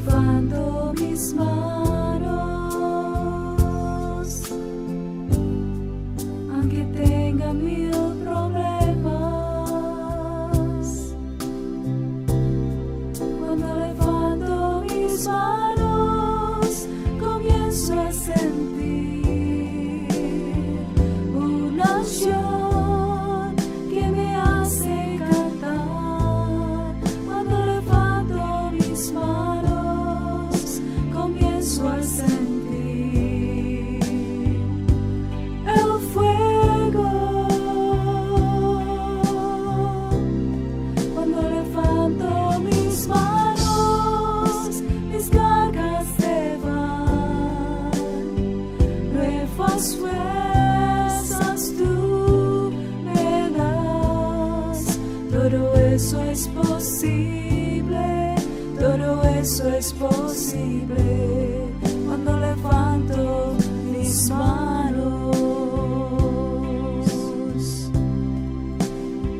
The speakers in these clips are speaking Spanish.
levanto mis manos, aunque tenga mil problemas. Cuando levanto mis manos, comienzo a sentir una unción que me hace cantar. Cuando levanto mis manos, comienzo a sentir el fuego. Cuando levanto mis manos, mis cargas se van. Nuevas fuerzas tú me das. Todo eso es posible, todo eso es posible. Cuando levanto mis manos,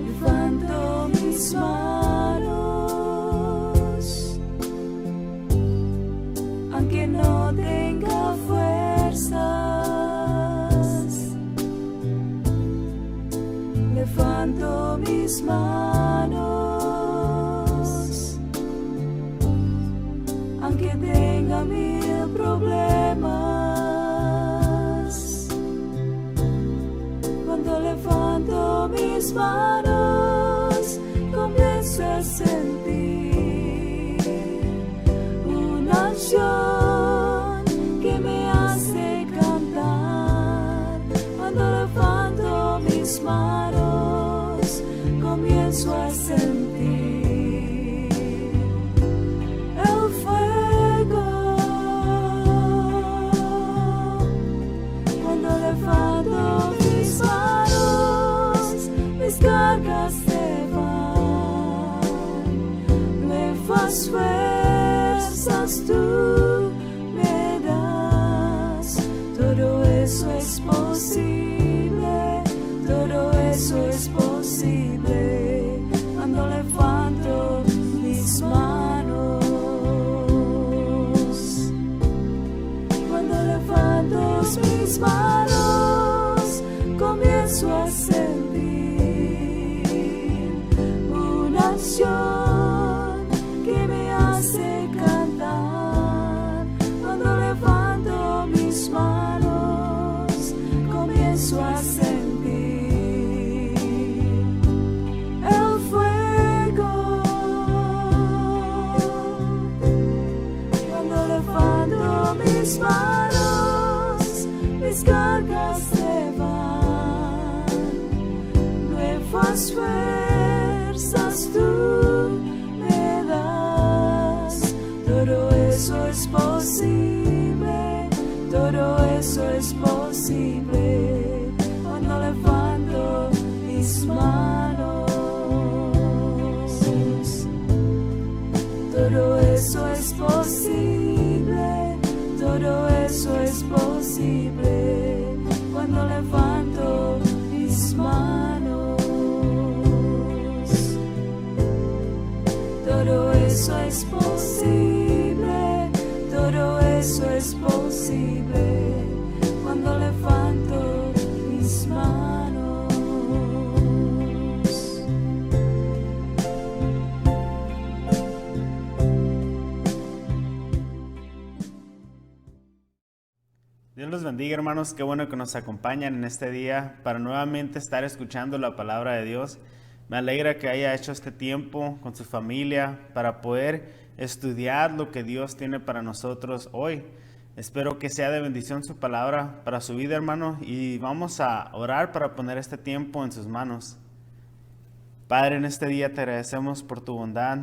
levanto mis manos, aunque no tenga fuerzas. Levanto mis manos, aunque tenga mil problemas. Cuando levanto mis manos, comienzo a sentir una unción que me hace cantar. Cuando levanto mis manos, comienzo a sentir el fuego. Cuando levanto mis manos, mis cargas se van. Nuevas fuerzas tú me das. Todo eso es posible, todo eso es posible. Cuando levanto mis manos, cuando levanto mis manos, comienzo a sentir una unción que me hace cantar. Cuando levanto mis manos, comienzo a sentir el fuego. Cuando levanto mis manos, mis cargas se van. Nuevas fuerzas tú me das. Todo eso es posible, todo eso es posible. Cuando levanto mis manos, todo eso es posible, todo eso es posible. Cuando levanto mis manos, todo eso es posible, todo eso es posible. Cuando levanto mis manos. Dios los bendiga, hermanos. Qué bueno que nos acompañan en este día para nuevamente estar escuchando la palabra de Dios. Me alegra que haya hecho este tiempo con su familia para poder estudiar lo que Dios tiene para nosotros hoy. Espero que sea de bendición su palabra para su vida, hermano, y vamos a orar para poner este tiempo en sus manos. Padre, en este día te agradecemos por tu bondad.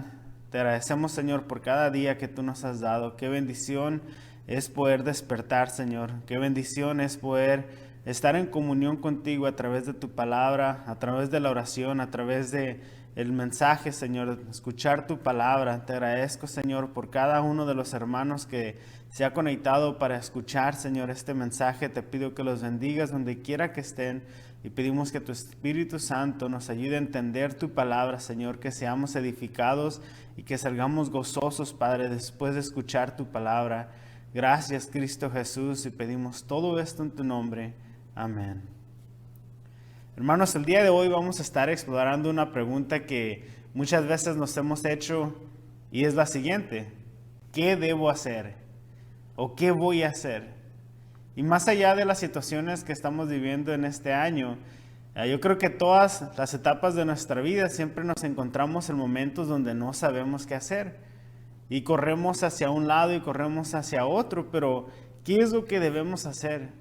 Te agradecemos, Señor, por cada día que tú nos has dado. Qué bendición es poder despertar, Señor. Qué bendición es poder estar en comunión contigo a través de tu palabra, a través de la oración, a través de el mensaje, Señor, escuchar tu palabra. Te agradezco, Señor, por cada uno de los hermanos que se ha conectado para escuchar, Señor, este mensaje. Te pido que los bendigas donde quiera que estén. Y pedimos que tu Espíritu Santo nos ayude a entender tu palabra, Señor, que seamos edificados y que salgamos gozosos, Padre, después de escuchar tu palabra. Gracias, Cristo Jesús, y pedimos todo esto en tu nombre. Amén. Hermanos, el día de hoy vamos a estar explorando una pregunta que muchas veces nos hemos hecho y es la siguiente: ¿qué debo hacer? ¿O qué voy a hacer? Y más allá de las situaciones que estamos viviendo en este año, yo creo que todas las etapas de nuestra vida siempre nos encontramos en momentos donde no sabemos qué hacer. Y corremos hacia un lado y corremos hacia otro, pero ¿qué es lo que debemos hacer?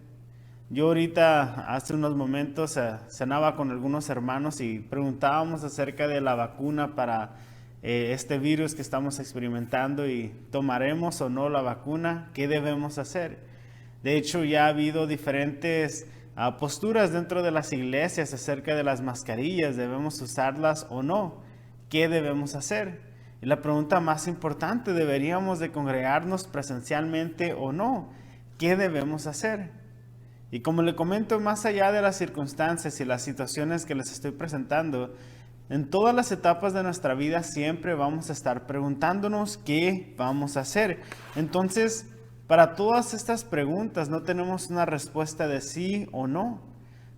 Yo ahorita, hace unos momentos, cenaba con algunos hermanos y preguntábamos acerca de la vacuna para este virus que estamos experimentando y ¿tomaremos o no la vacuna? ¿Qué debemos hacer? De hecho, ya ha habido diferentes posturas dentro de las iglesias acerca de las mascarillas. ¿Debemos usarlas o no? ¿Qué debemos hacer? Y la pregunta más importante: ¿deberíamos de congregarnos presencialmente o no? ¿Qué debemos hacer? Y como le comento, más allá de las circunstancias y las situaciones que les estoy presentando, en todas las etapas de nuestra vida siempre vamos a estar preguntándonos qué vamos a hacer. Entonces, para todas estas preguntas no tenemos una respuesta de sí o no.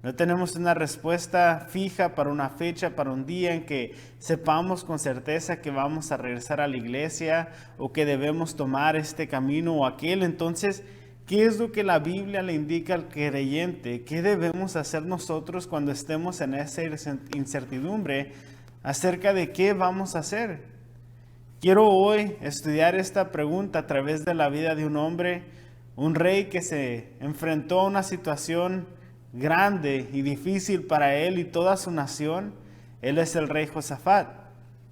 No tenemos una respuesta fija para una fecha, para un día en que sepamos con certeza que vamos a regresar a la iglesia o que debemos tomar este camino o aquel. Entonces, ¿qué es lo que la Biblia le indica al creyente? ¿Qué debemos hacer nosotros cuando estemos en esa incertidumbre acerca de qué vamos a hacer? Quiero hoy estudiar esta pregunta a través de la vida de un hombre, un rey que se enfrentó a una situación grande y difícil para él y toda su nación. Él es el rey Josafat.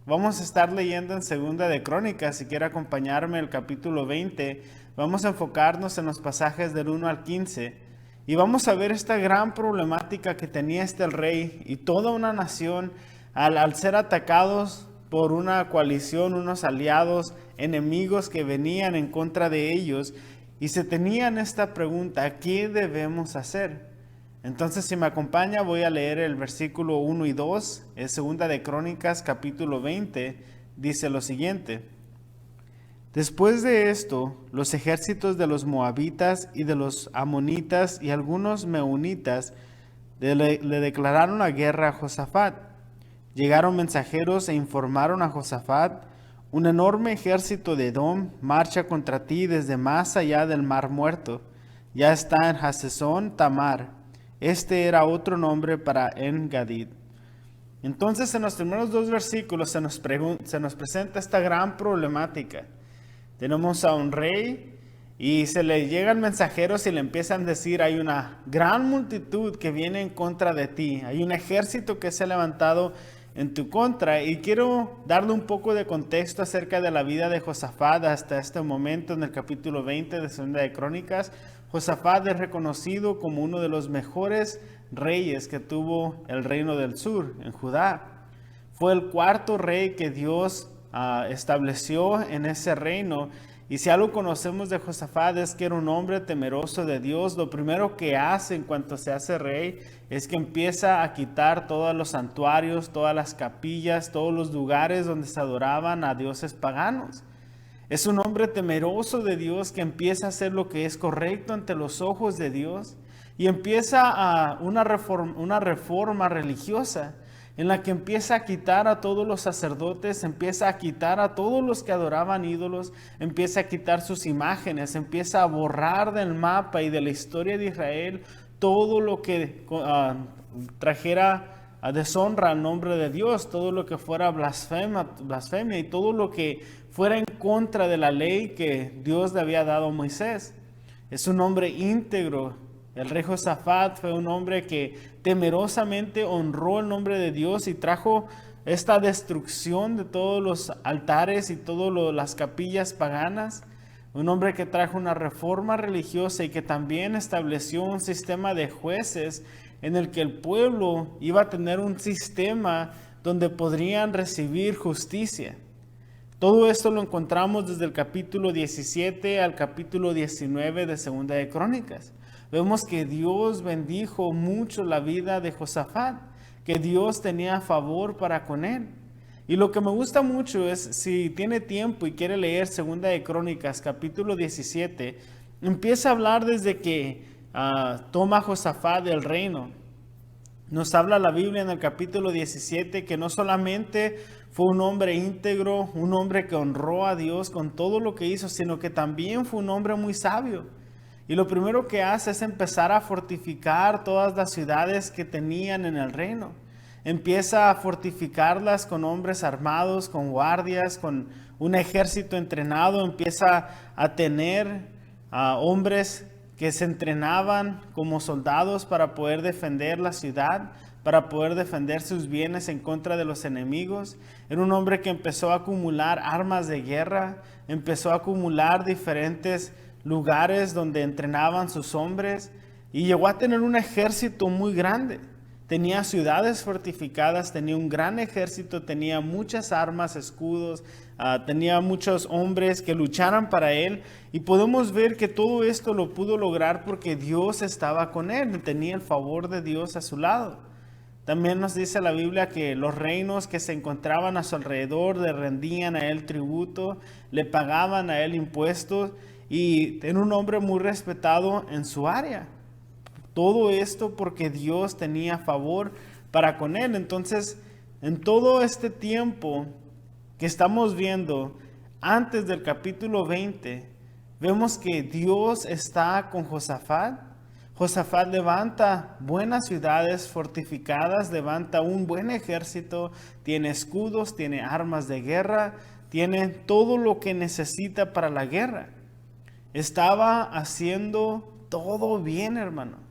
Vamos a estar leyendo en Segunda de Crónicas. Si quiere acompañarme, el capítulo 20. Vamos a enfocarnos en los pasajes del 1 al 15. Y vamos a ver esta gran problemática que tenía este rey y toda una nación al ser atacados por una coalición, unos aliados, enemigos que venían en contra de ellos, y se tenían esta pregunta: ¿qué debemos hacer? Entonces, si me acompaña, voy a leer el versículo 1 y 2, en Segunda de Crónicas, capítulo 20, dice lo siguiente: Después de esto, los ejércitos de los moabitas y de los amonitas y algunos meunitas le declararon la guerra a Josafat. Llegaron mensajeros e informaron a Josafat: un enorme ejército de Edom marcha contra ti desde más allá del Mar Muerto. Ya está en Hazezón Tamar. Este era otro nombre para En-Gadid. Entonces, en los primeros dos versículos se nos presenta esta gran problemática. Tenemos a un rey y se le llegan mensajeros y le empiezan a decir: hay una gran multitud que viene en contra de ti. Hay un ejército que se ha levantado en tu contra. Y quiero darle un poco de contexto acerca de la vida de Josafat hasta este momento. En el capítulo 20 de Segunda de Crónicas, Josafat es reconocido como uno de los mejores reyes que tuvo el reino del sur, en Judá. Fue el cuarto rey que Dios estableció en ese reino. Y si algo conocemos de Josafat es que era un hombre temeroso de Dios. Lo primero que hace en cuanto se hace rey es que empieza a quitar todos los santuarios, todas las capillas, todos los lugares donde se adoraban a dioses paganos. Es un hombre temeroso de Dios que empieza a hacer lo que es correcto ante los ojos de Dios y empieza una reforma religiosa en la que empieza a quitar a todos los sacerdotes, empieza a quitar a todos los que adoraban ídolos, empieza a quitar sus imágenes, empieza a borrar del mapa y de la historia de Israel todo lo que trajera a deshonra al nombre de Dios, todo lo que fuera blasfemia y todo lo que fuera en contra de la ley que Dios le había dado a Moisés. Es un hombre íntegro. El rey Josafat fue un hombre que temerosamente honró el nombre de Dios y trajo esta destrucción de todos los altares y todas las capillas paganas. Un hombre que trajo una reforma religiosa y que también estableció un sistema de jueces en el que el pueblo iba a tener un sistema donde podrían recibir justicia. Todo esto lo encontramos desde el capítulo 17 al capítulo 19 de Segunda de Crónicas. Vemos que Dios bendijo mucho la vida de Josafat, que Dios tenía favor para con él. Y lo que me gusta mucho es, si tiene tiempo y quiere leer Segunda de Crónicas, capítulo 17, empieza a hablar desde que toma Josafat el reino. Nos habla la Biblia en el capítulo 17 que no solamente fue un hombre íntegro, un hombre que honró a Dios con todo lo que hizo, sino que también fue un hombre muy sabio. Y lo primero que hace es empezar a fortificar todas las ciudades que tenían en el reino. Empieza a fortificarlas con hombres armados, con guardias, con un ejército entrenado. Empieza a tener hombres que se entrenaban como soldados para poder defender la ciudad, para poder defender sus bienes en contra de los enemigos. Era un hombre que empezó a acumular armas de guerra, empezó a acumular diferentes lugares donde entrenaban sus hombres y llegó a tener un ejército muy grande. Tenía ciudades fortificadas, tenía un gran ejército, tenía muchas armas, escudos, tenía muchos hombres que lucharan para él. Y podemos ver que todo esto lo pudo lograr porque Dios estaba con él, tenía el favor de Dios a su lado. También nos dice la Biblia que los reinos que se encontraban a su alrededor le rendían a él tributo, le pagaban a él impuestos y era un hombre muy respetado en su área. Todo esto porque Dios tenía favor para con él. Entonces, en todo este tiempo que estamos viendo, antes del capítulo 20, vemos que Dios está con Josafat. Josafat levanta buenas ciudades fortificadas, levanta un buen ejército, tiene escudos, tiene armas de guerra, tiene todo lo que necesita para la guerra. Estaba haciendo todo bien, hermano.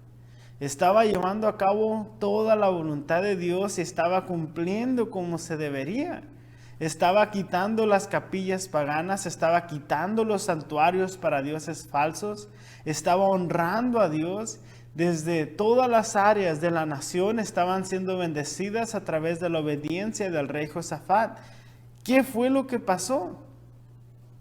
Estaba llevando a cabo toda la voluntad de Dios y estaba cumpliendo como se debería. Estaba quitando las capillas paganas, estaba quitando los santuarios para dioses falsos, estaba honrando a Dios. Desde todas las áreas de la nación estaban siendo bendecidas a través de la obediencia del rey Josafat. ¿Qué fue lo que pasó?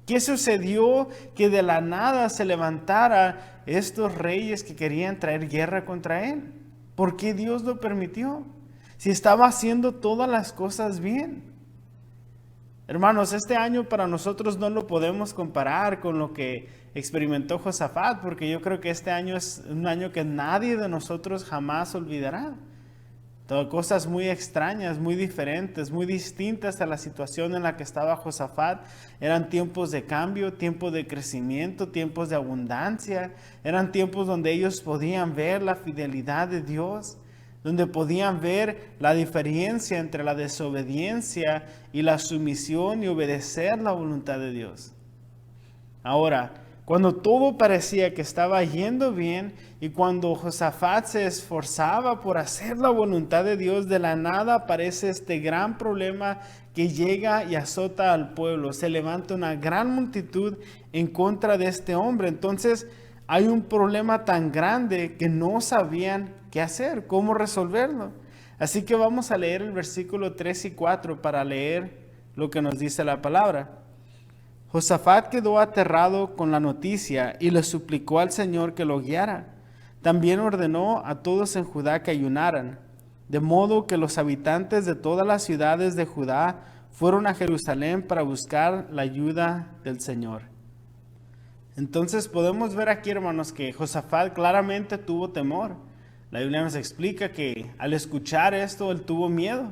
¿Qué sucedió que de la nada se levantara estos reyes que querían traer guerra contra él? ¿Por qué Dios lo permitió? Si estaba haciendo todas las cosas bien. Hermanos, este año para nosotros no lo podemos comparar con lo que experimentó Josafat, porque yo creo que este año es un año que nadie de nosotros jamás olvidará. Todo cosas muy extrañas, muy diferentes, muy distintas a la situación en la que estaba Josafat. Eran tiempos de cambio, tiempos de crecimiento, tiempos de abundancia. Eran tiempos donde ellos podían ver la fidelidad de Dios, donde podían ver la diferencia entre la desobediencia y la sumisión y obedecer la voluntad de Dios. Ahora, cuando todo parecía que estaba yendo bien y cuando Josafat se esforzaba por hacer la voluntad de Dios, de la nada aparece este gran problema que llega y azota al pueblo. Se levanta una gran multitud en contra de este hombre. Entonces hay un problema tan grande que no sabían qué hacer, cómo resolverlo. Así que vamos a leer el versículo 3 y 4 para leer lo que nos dice la palabra. Josafat quedó aterrado con la noticia y le suplicó al Señor que lo guiara. También ordenó a todos en Judá que ayunaran, de modo que los habitantes de todas las ciudades de Judá fueron a Jerusalén para buscar la ayuda del Señor. Entonces podemos ver aquí, hermanos, que Josafat claramente tuvo temor. La Biblia nos explica que al escuchar esto, él tuvo miedo.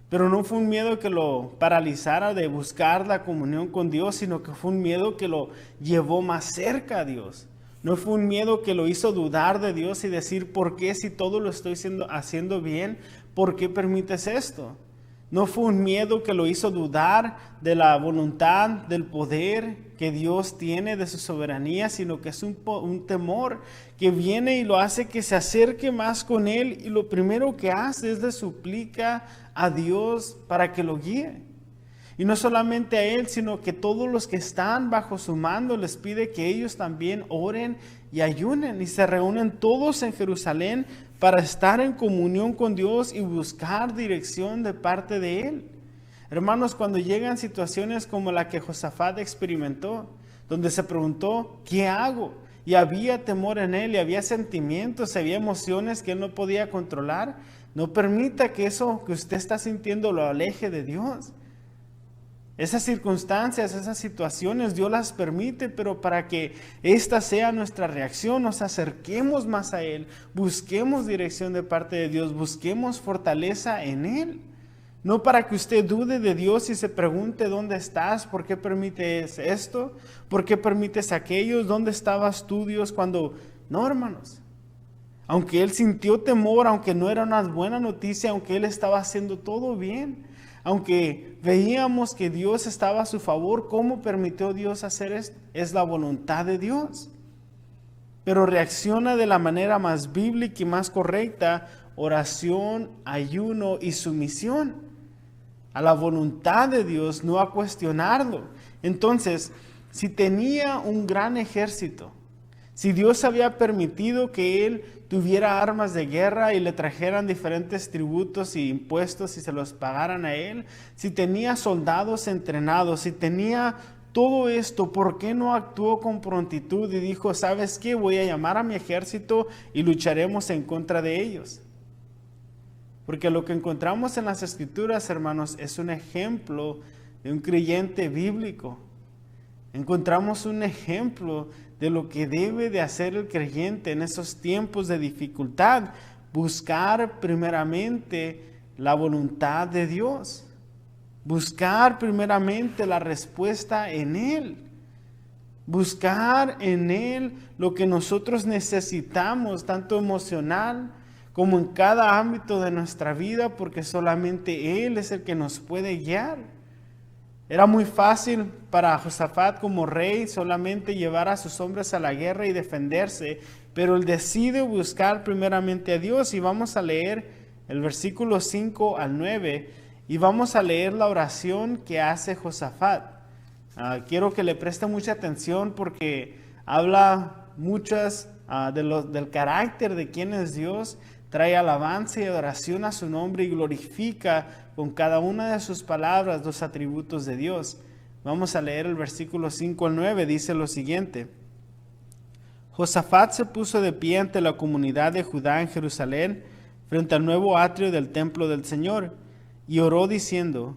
Pero no fue un miedo que lo paralizara de buscar la comunión con Dios, sino que fue un miedo que lo llevó más cerca a Dios. No fue un miedo que lo hizo dudar de Dios y decir, ¿por qué si todo lo estoy haciendo bien? ¿Por qué permites esto? No fue un miedo que lo hizo dudar de la voluntad, del poder que Dios tiene, de su soberanía, sino que es un temor que viene y lo hace que se acerque más con Él. Y lo primero que hace es le suplica a Dios para que lo guíe. Y no solamente a Él, sino que todos los que están bajo su mando les pide que ellos también oren y ayunen. Y se reúnen todos en Jerusalén para estar en comunión con Dios y buscar dirección de parte de Él. Hermanos, cuando llegan situaciones como la que Josafat experimentó, donde se preguntó, ¿qué hago? y había temor en él, y había sentimientos, había emociones que él no podía controlar. No permita que eso que usted está sintiendo lo aleje de Dios. Esas circunstancias, esas situaciones, Dios las permite, pero para que esta sea nuestra reacción, nos acerquemos más a Él, busquemos dirección de parte de Dios, busquemos fortaleza en Él. No para que usted dude de Dios y se pregunte dónde estás, por qué permites esto, por qué permites aquello, dónde estabas tú, Dios, cuando... No, hermanos. Aunque él sintió temor, aunque no era una buena noticia, aunque él estaba haciendo todo bien, aunque veíamos que Dios estaba a su favor, ¿cómo permitió Dios hacer esto? Es la voluntad de Dios. Pero reacciona de la manera más bíblica y más correcta: oración, ayuno y sumisión a la voluntad de Dios, no a cuestionarlo. Entonces, si tenía un gran ejército, si Dios había permitido que él tuviera armas de guerra y le trajeran diferentes tributos y impuestos y se los pagaran a él, si tenía soldados entrenados, si tenía todo esto, ¿por qué no actuó con prontitud y dijo: ¿sabes qué? Voy a llamar a mi ejército y lucharemos en contra de ellos? Porque lo que encontramos en las Escrituras, hermanos, es un ejemplo de un creyente bíblico. Encontramos un ejemplo de lo que debe de hacer el creyente en esos tiempos de dificultad: buscar primeramente la voluntad de Dios, buscar primeramente la respuesta en Él, buscar en Él lo que nosotros necesitamos, tanto emocional como en cada ámbito de nuestra vida, porque solamente Él es el que nos puede guiar. Era muy fácil para Josafat como rey solamente llevar a sus hombres a la guerra y defenderse, pero él decide buscar primeramente a Dios. Y vamos a leer el versículo 5 al 9 y vamos a leer la oración que hace Josafat. Quiero que le preste mucha atención porque habla muchas del carácter de quién es Dios. Trae alabanza y adoración a su nombre y glorifica con cada una de sus palabras los atributos de Dios. Vamos a leer el versículo 5 al 9. Dice lo siguiente: Josafat se puso de pie ante la comunidad de Judá en Jerusalén, frente al nuevo atrio del templo del Señor, y oró diciendo: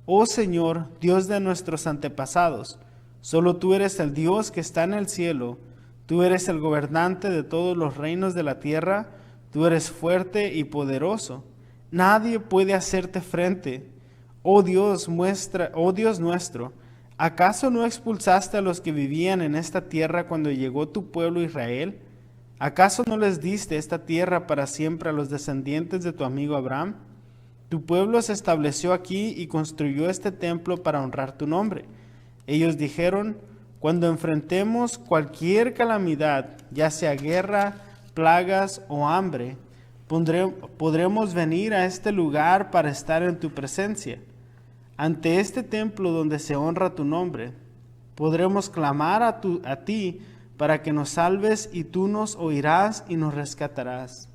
Oh Señor, Dios de nuestros antepasados, solo tú eres el Dios que está en el cielo, tú eres el gobernante de todos los reinos de la tierra. Tú eres fuerte y poderoso. Nadie puede hacerte frente. Oh Dios nuestro, ¿acaso no expulsaste a los que vivían en esta tierra cuando llegó tu pueblo Israel? ¿Acaso no les diste esta tierra para siempre a los descendientes de tu amigo Abraham? Tu pueblo se estableció aquí y construyó este templo para honrar tu nombre. Ellos dijeron: cuando enfrentemos cualquier calamidad, ya sea guerra, plagas o hambre, podremos venir a este lugar para estar en tu presencia. Ante este templo donde se honra tu nombre, podremos clamar a ti para que nos salves, y tú nos oirás y nos rescatarás.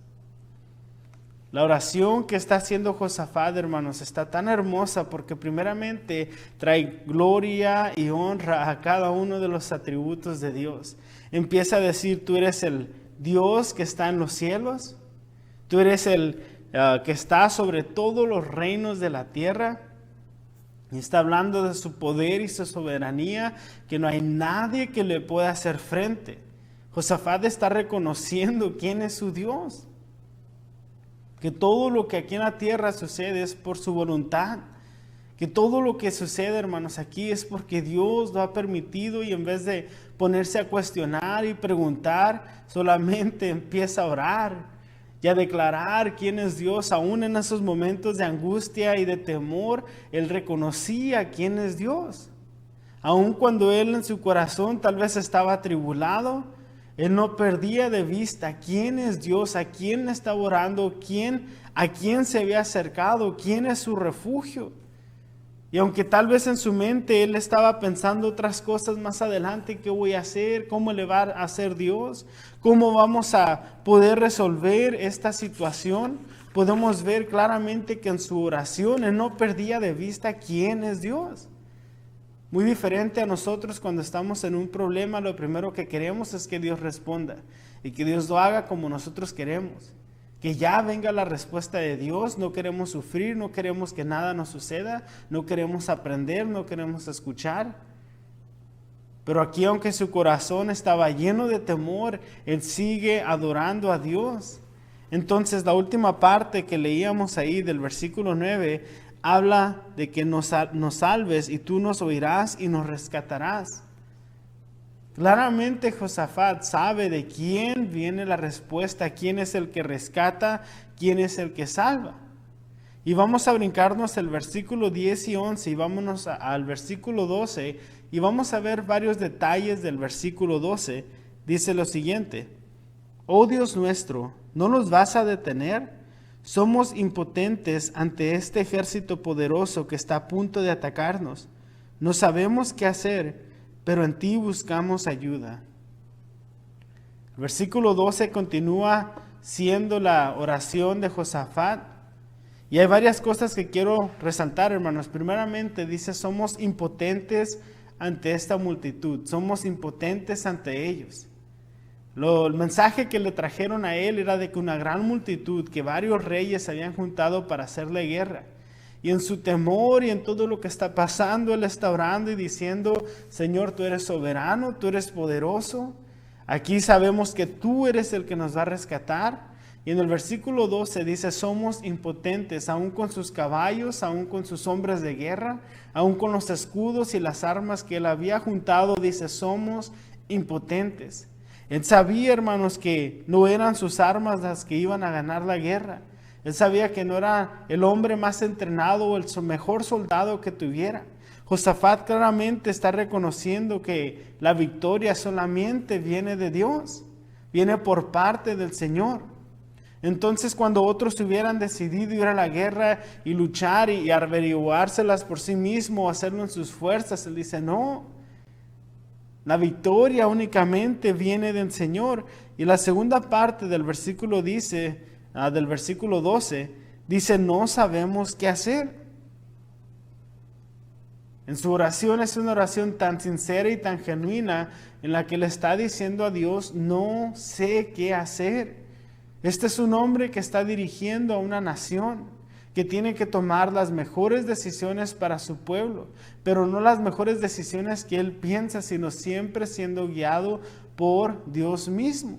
La oración que está haciendo Josafat, hermanos, está tan hermosa porque primeramente trae gloria y honra a cada uno de los atributos de Dios. Empieza a decir: tú eres el Dios que está en los cielos, tú eres el que está sobre todos los reinos de la tierra. Y está hablando de su poder y su soberanía, que no hay nadie que le pueda hacer frente. Josafat está reconociendo quién es su Dios, que todo lo que aquí en la tierra sucede es por su voluntad, que todo lo que sucede, hermanos, aquí es porque Dios lo ha permitido, y en vez de ponerse a cuestionar y preguntar, solamente empieza a orar y a declarar quién es Dios. Aún en esos momentos de angustia y de temor, él reconocía quién es Dios. Aún cuando él en su corazón tal vez estaba atribulado, él no perdía de vista quién es Dios, a quién estaba orando, a quién se había acercado, quién es su refugio. Y aunque tal vez en su mente él estaba pensando otras cosas más adelante: ¿qué voy a hacer? ¿Cómo le va a hacer Dios? ¿Cómo vamos a poder resolver esta situación? Podemos ver claramente que en su oración él no perdía de vista quién es Dios. Muy diferente a nosotros cuando estamos en un problema, lo primero que queremos es que Dios responda y que Dios lo haga como nosotros queremos. Que ya venga la respuesta de Dios, no queremos sufrir, no queremos que nada nos suceda, no queremos aprender, no queremos escuchar. Pero aquí, aunque su corazón estaba lleno de temor, él sigue adorando a Dios. Entonces, la última parte que leíamos ahí del versículo 9, habla de que nos salves y tú nos oirás y nos rescatarás. Claramente Josafat sabe de quién viene la respuesta, quién es el que rescata, quién es el que salva. Y vamos a brincarnos el versículo 10 y 11 y vámonos al versículo 12 y vamos a ver varios detalles del versículo 12. Dice lo siguiente: oh Dios nuestro, ¿no nos vas a detener? Somos impotentes ante este ejército poderoso que está a punto de atacarnos. No sabemos qué hacer, pero en ti buscamos ayuda. El versículo 12 continúa siendo la oración de Josafat. Y hay varias cosas que quiero resaltar, hermanos. Primeramente dice, somos impotentes ante esta multitud. Somos impotentes ante ellos. El mensaje que le trajeron a él era de que una gran multitud, que varios reyes se habían juntado para hacerle guerra. Y en su temor y en todo lo que está pasando, él está orando y diciendo, Señor, tú eres soberano, tú eres poderoso. Aquí sabemos que tú eres el que nos va a rescatar. Y en el versículo 12 dice, somos impotentes, aún con sus caballos, aún con sus hombres de guerra, aún con los escudos y las armas que él había juntado, dice, somos impotentes. Él sabía, hermanos, que no eran sus armas las que iban a ganar la guerra. Él sabía que no era el hombre más entrenado o el mejor soldado que tuviera. Josafat claramente está reconociendo que la victoria solamente viene de Dios, viene por parte del Señor. Entonces, cuando otros hubieran decidido ir a la guerra y luchar y averiguárselas por sí mismo, hacerlo en sus fuerzas, él dice, no, la victoria únicamente viene del Señor. Y la segunda parte del versículo del versículo 12, dice, no sabemos qué hacer. En su oración es una oración tan sincera y tan genuina en la que le está diciendo a Dios, no sé qué hacer. Este es un hombre que está dirigiendo a una nación, que tiene que tomar las mejores decisiones para su pueblo, pero no las mejores decisiones que él piensa, sino siempre siendo guiado por Dios mismo.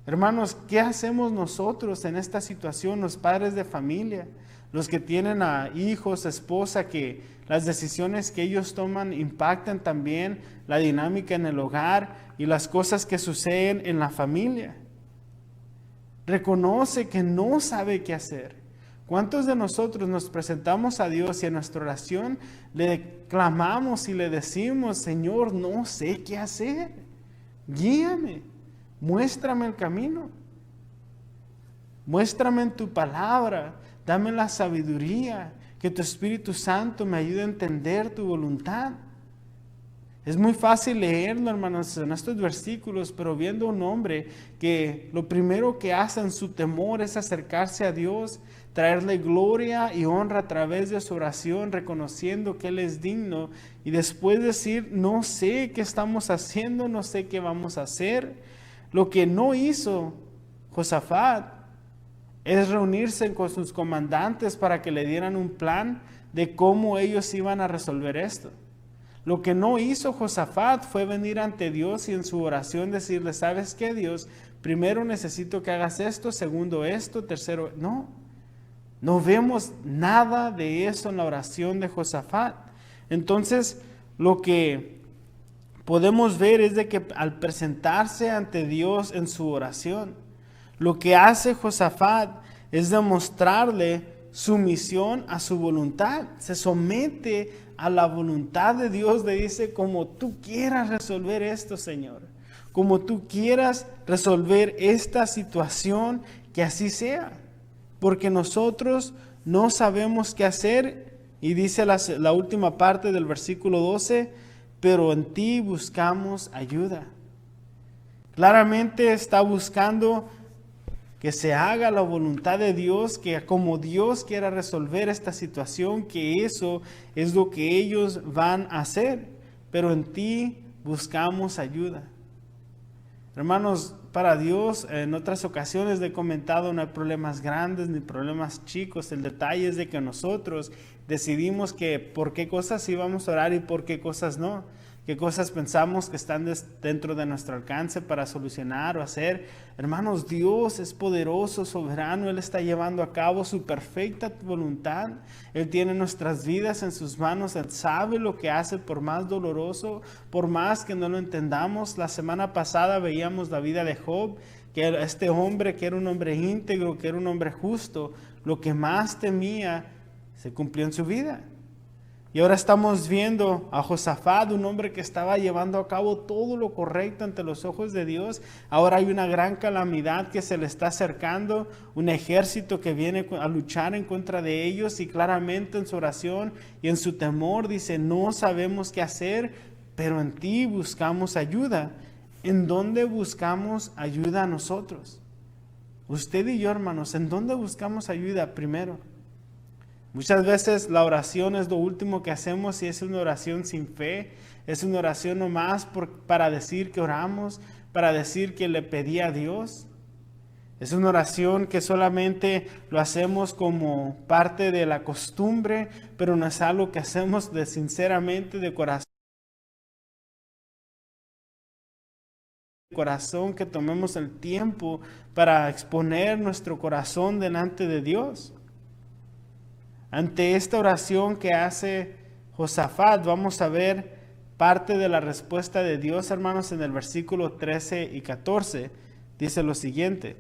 Hermanos, ¿qué hacemos nosotros en esta situación, los padres de familia, los que tienen a hijos, esposa, que las decisiones que ellos toman impactan también la dinámica en el hogar y las cosas que suceden en la familia? Reconoce que no sabe qué hacer. ¿Cuántos de nosotros nos presentamos a Dios y en nuestra oración le clamamos y le decimos, Señor, no sé qué hacer? Guíame, muéstrame el camino. Muéstrame en tu palabra, dame la sabiduría, que tu Espíritu Santo me ayude a entender tu voluntad. Es muy fácil leerlo, hermanos, en estos versículos, pero viendo a un hombre que lo primero que hace en su temor es acercarse a Dios, traerle gloria y honra a través de su oración, reconociendo que Él es digno, y después decir, no sé qué estamos haciendo, no sé qué vamos a hacer. Lo que no hizo Josafat es reunirse con sus comandantes para que le dieran un plan de cómo ellos iban a resolver esto. Lo que no hizo Josafat fue venir ante Dios y en su oración decirle, ¿sabes qué, Dios? Primero necesito que hagas esto, segundo esto, tercero, no vemos nada de eso en la oración de Josafat. Entonces, lo que podemos ver es de que al presentarse ante Dios en su oración, lo que hace Josafat es demostrarle sumisión a su voluntad. Se somete a la voluntad de Dios, le dice, como tú quieras resolver esto, Señor, como tú quieras resolver esta situación, que así sea, porque nosotros no sabemos qué hacer. Y dice la última parte del versículo 12, pero en ti buscamos ayuda. Claramente está buscando que se haga la voluntad de Dios, que como Dios quiera resolver esta situación, que eso es lo que ellos van a hacer. Pero en ti buscamos ayuda. Hermanos, para Dios, en otras ocasiones le he comentado, no hay problemas grandes ni problemas chicos. El detalle es de que nosotros decidimos que por qué cosas sí vamos a orar y por qué cosas no. Qué cosas pensamos que están dentro de nuestro alcance para solucionar o hacer. Hermanos, Dios es poderoso, soberano. Él está llevando a cabo su perfecta voluntad. Él tiene nuestras vidas en sus manos. Él sabe lo que hace, por más doloroso, por más que no lo entendamos. La semana pasada veíamos la vida de Job, que este hombre que era un hombre íntegro, que era un hombre justo, lo que más temía se cumplió en su vida. Y ahora estamos viendo a Josafat, un hombre que estaba llevando a cabo todo lo correcto ante los ojos de Dios. Ahora hay una gran calamidad que se le está acercando, un ejército que viene a luchar en contra de ellos, y claramente en su oración y en su temor dice: no sabemos qué hacer, pero en ti buscamos ayuda. ¿En dónde buscamos ayuda a nosotros? Usted y yo, hermanos, ¿en dónde buscamos ayuda primero? Muchas veces la oración es lo último que hacemos, y es una oración sin fe. Es una oración nomás para decir que oramos, para decir que le pedí a Dios. Es una oración que solamente lo hacemos como parte de la costumbre, pero no es algo que hacemos sinceramente de corazón, que tomemos el tiempo para exponer nuestro corazón delante de Dios. Ante esta oración que hace Josafat, vamos a ver parte de la respuesta de Dios, hermanos, en el versículo 13 y 14. Dice lo siguiente: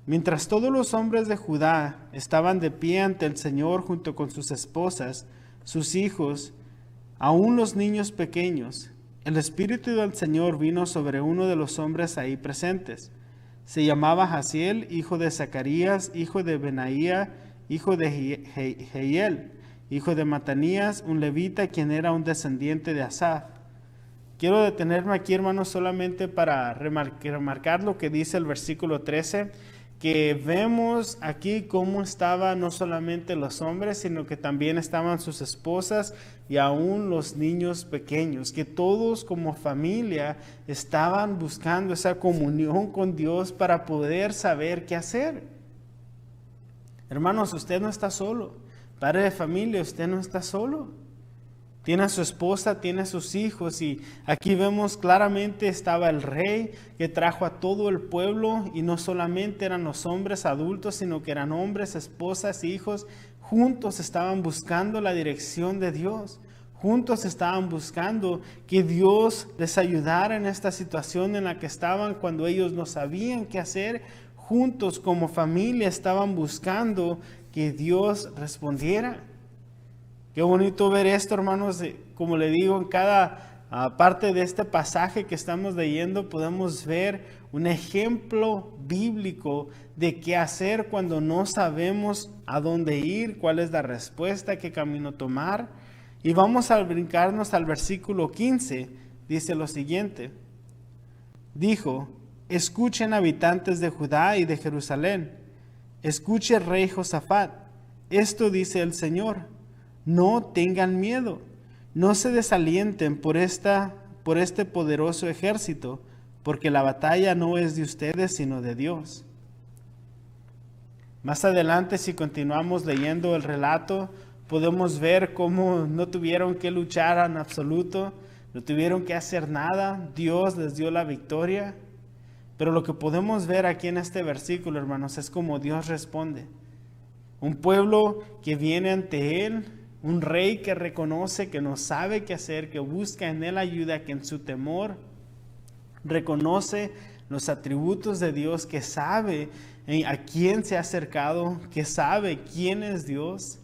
mientras todos los hombres de Judá estaban de pie ante el Señor junto con sus esposas, sus hijos, aún los niños pequeños, el Espíritu del Señor vino sobre uno de los hombres ahí presentes. Se llamaba Jaziel, hijo de Zacarías, hijo de Benaía, hijo de Jehiel, hijo de Matanías, un levita, quien era un descendiente de Asaf. Quiero detenerme aquí, hermanos, solamente para remarcar lo que dice el versículo 13, que vemos aquí cómo estaban no solamente los hombres, sino que también estaban sus esposas y aún los niños pequeños, que todos como familia estaban buscando esa comunión con Dios para poder saber qué hacer. Hermanos, usted no está solo. Padre de familia, usted no está solo. Tiene a su esposa, tiene a sus hijos, y aquí vemos claramente estaba el rey que trajo a todo el pueblo, y no solamente eran los hombres adultos, sino que eran hombres, esposas, hijos. Juntos estaban buscando la dirección de Dios. Juntos estaban buscando que Dios les ayudara en esta situación en la que estaban cuando ellos no sabían qué hacer. Juntos como familia estaban buscando que Dios respondiera. Qué bonito ver esto, hermanos. Como le digo, en cada parte de este pasaje que estamos leyendo podemos ver un ejemplo bíblico de qué hacer cuando no sabemos a dónde ir, cuál es la respuesta, qué camino tomar. Y vamos a brincarnos al versículo 15. Dice lo siguiente: dijo: escuchen, habitantes de Judá y de Jerusalén, escuche, rey Josafat, esto dice el Señor: no tengan miedo, no se desalienten por este poderoso ejército, porque la batalla no es de ustedes, sino de Dios. Más adelante, si continuamos leyendo el relato, podemos ver cómo no tuvieron que luchar en absoluto, no tuvieron que hacer nada, Dios les dio la victoria. Pero lo que podemos ver aquí en este versículo, hermanos, es cómo Dios responde. Un pueblo que viene ante Él, un rey que reconoce que no sabe qué hacer, que busca en Él ayuda, que en su temor reconoce los atributos de Dios, que sabe a quién se ha acercado, que sabe quién es Dios.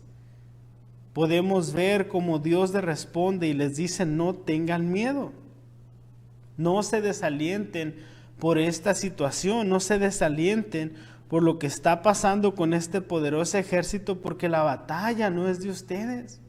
Podemos ver cómo Dios les responde y les dice: no tengan miedo, no se desalienten por esta situación, no se desalienten por lo que está pasando con este poderoso ejército, porque la batalla no es de ustedes.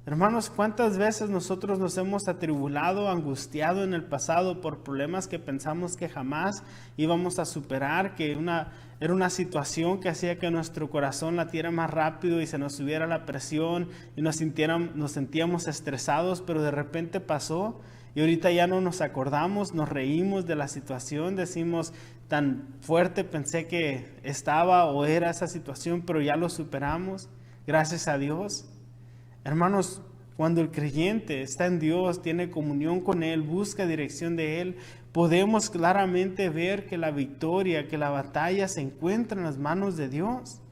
Hermanos, ¿cuántas veces nosotros nos hemos atribulado, angustiado en el pasado por problemas que pensamos que jamás íbamos a superar, que era una situación que hacía que nuestro corazón latiera más rápido y se nos subiera la presión y nos sentíamos estresados, pero de repente pasó y ahorita ya no nos acordamos, nos reímos de la situación, decimos, tan fuerte pensé que estaba o era esa situación, pero ya lo superamos, gracias a Dios. Hermanos, cuando el creyente está en Dios, tiene comunión con Él, busca dirección de Él, podemos claramente ver que la victoria, que la batalla se encuentra en las manos de Dios.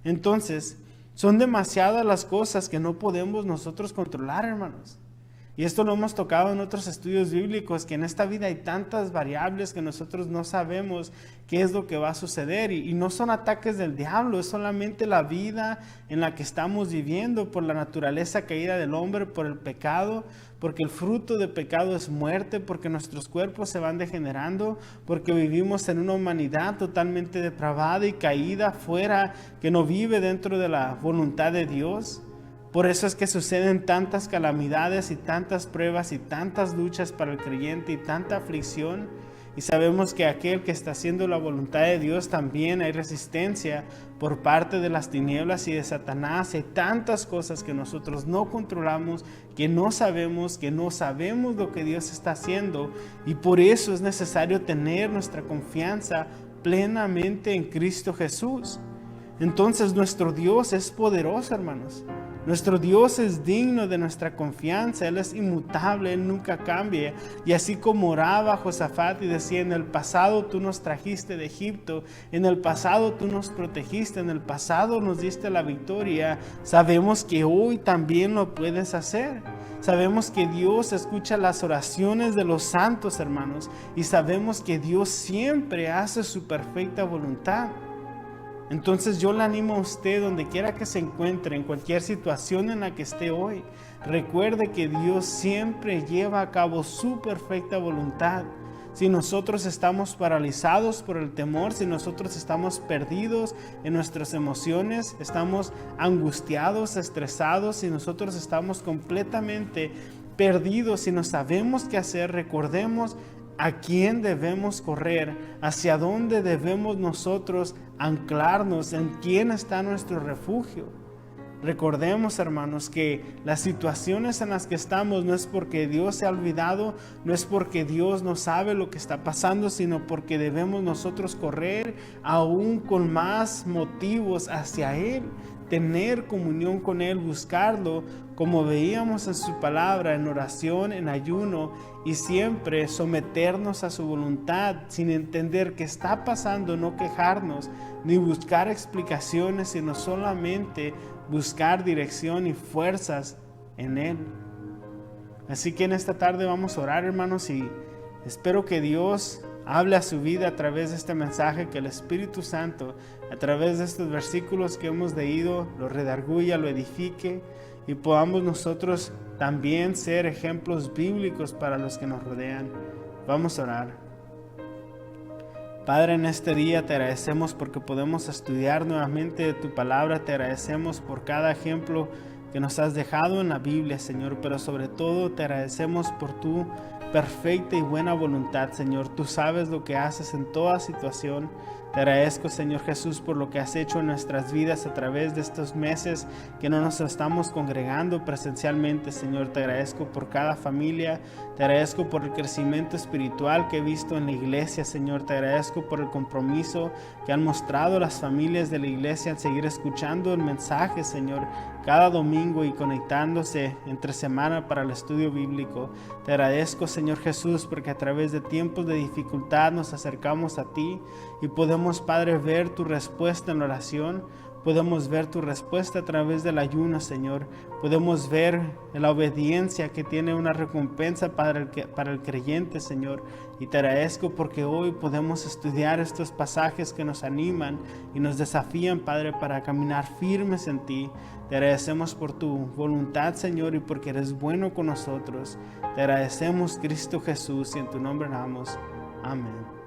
Entonces, son demasiadas las cosas que no podemos nosotros controlar, hermanos. Y esto lo hemos tocado en otros estudios bíblicos, que en esta vida hay tantas variables que nosotros no sabemos qué es lo que va a suceder. Y no son ataques del diablo, es solamente la vida en la que estamos viviendo por la naturaleza caída del hombre, por el pecado, porque el fruto del pecado es muerte, porque nuestros cuerpos se van degenerando, porque vivimos en una humanidad totalmente depravada y caída fuera, que no vive dentro de la voluntad de Dios. Por eso es que suceden tantas calamidades y tantas pruebas y tantas luchas para el creyente y tanta aflicción. Y sabemos que aquel que está haciendo la voluntad de Dios también hay resistencia por parte de las tinieblas y de Satanás. Hay tantas cosas que nosotros no controlamos, que no sabemos lo que Dios está haciendo. Y por eso es necesario tener nuestra confianza plenamente en Cristo Jesús. Entonces nuestro Dios es poderoso, hermanos. Nuestro Dios es digno de nuestra confianza, Él es inmutable, Él nunca cambia. Y así como oraba Josafat y decía, en el pasado tú nos trajiste de Egipto, en el pasado tú nos protegiste, en el pasado nos diste la victoria, sabemos que hoy también lo puedes hacer. Sabemos que Dios escucha las oraciones de los santos, hermanos, y sabemos que Dios siempre hace su perfecta voluntad. Entonces yo le animo a usted, donde quiera que se encuentre, en cualquier situación en la que esté hoy, recuerde que Dios siempre lleva a cabo su perfecta voluntad. Si nosotros estamos paralizados por el temor, si nosotros estamos perdidos en nuestras emociones, estamos angustiados, estresados, si nosotros estamos completamente perdidos, si no sabemos qué hacer, recordemos a quién debemos correr, hacia dónde debemos nosotros anclarnos, en quién está nuestro refugio. Recordemos, hermanos, que las situaciones en las que estamos no es porque Dios se ha olvidado, no es porque Dios no sabe lo que está pasando, sino porque debemos nosotros correr aún con más motivos hacia Él, tener comunión con Él, buscarlo, como veíamos en su palabra, en oración, en ayuno, y siempre someternos a su voluntad, sin entender qué está pasando, no quejarnos, ni buscar explicaciones, sino solamente buscar dirección y fuerzas en Él. Así que en esta tarde vamos a orar, hermanos, y espero que Dios hable a su vida a través de este mensaje, que el Espíritu Santo, a través de estos versículos que hemos leído, lo redarguya, lo edifique, y podamos nosotros también ser ejemplos bíblicos para los que nos rodean. Vamos a orar. Padre, en este día te agradecemos porque podemos estudiar nuevamente de tu palabra. Te agradecemos por cada ejemplo que nos has dejado en la Biblia, Señor, pero sobre todo te agradecemos por tu perfecta y buena voluntad, Señor. Tú sabes lo que haces en toda situación. Te agradezco, Señor Jesús, por lo que has hecho en nuestras vidas a través de estos meses que no nos estamos congregando presencialmente, Señor. Te agradezco por cada familia. Te agradezco por el crecimiento espiritual que he visto en la iglesia, Señor. Te agradezco por el compromiso que han mostrado las familias de la iglesia al seguir escuchando el mensaje, Señor, cada domingo y conectándose entre semana para el estudio bíblico. Te agradezco, Señor Jesús, porque a través de tiempos de dificultad nos acercamos a ti y podemos, Padre, ver tu respuesta en la oración. Podemos ver tu respuesta a través del ayuno, Señor. Podemos ver la obediencia que tiene una recompensa para el creyente, Señor. Y te agradezco porque hoy podemos estudiar estos pasajes que nos animan y nos desafían, Padre, para caminar firmes en ti. Te agradecemos por tu voluntad, Señor, y porque eres bueno con nosotros. Te agradecemos, Cristo Jesús, y en tu nombre oramos. Amén.